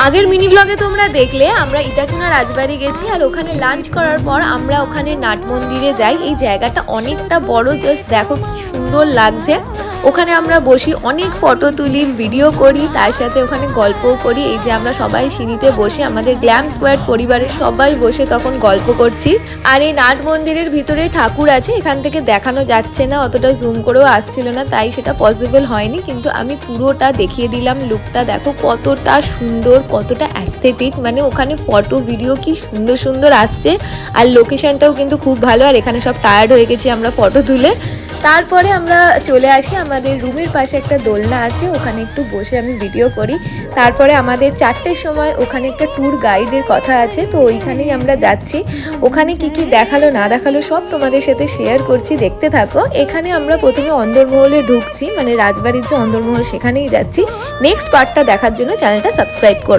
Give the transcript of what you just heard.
আগের মিনি ব্লগে তোমরা দেখলে আমরা ইটাচুনা রাজবাড়ি গেছি আর ওখানে লাঞ্চ করার পর আমরা ওখানে নাট মন্দিরে যাই। এই জায়গাটা অনেকটা বড়, জাস্ট দেখো কি সুন্দর লাগছে। ওখানে আমরা বসি, অনেক ফটো তুলি, ভিডিও করি, তার সাথে ওখানে গল্পও করি। এই যে আমরা সবাই সিঁড়িতে বসে আমাদের গ্ল্যাম স্কোয়াড পরিবারের সবাই বসে তখন গল্প করছি। আর এই নাট মন্দিরের ভিতরে ঠাকুর আছে, এখান থেকে দেখানো যাচ্ছে না, অতটা জুম করেও আসছিল না, তাই সেটা পসিবল হয়নি, কিন্তু আমি পুরোটা দেখিয়ে দিলাম। লুকটা দেখো কতটা সুন্দর, কতটা অ্যাস্থেটিক, মানে ওখানে ফটো ভিডিও কি সুন্দর সুন্দর আসছে। আর লোকেশনটাও কিন্তু খুব ভালো। আর এখানে সব টায়ার্ড হয়ে গেছি আমরা ফটো তুলে। তারপরে আমরা চলে আসি, আমাদের রুমের পাশে একটা দোলনা আছে, ওখানে একটু বসে আমি ভিডিও করি। তারপরে আমাদের 4টের সময় ওখানে একটা ট্যুর গাইডের কথা আছে, তো ওইখানেই আমরা যাচ্ছি। ওখানে কি কি দেখালো না দেখালো সব তোমাদের সাথে শেয়ার করছি, দেখতে থাকো। এখানে আমরা প্রথমে অন্দরমহলে ঢুকছি, মানে রাজবাড়ির যে অন্দরমহল সেখানেই যাচ্ছি। নেক্সট পার্টটা দেখার জন্য চ্যানেলটা সাবস্ক্রাইব করো।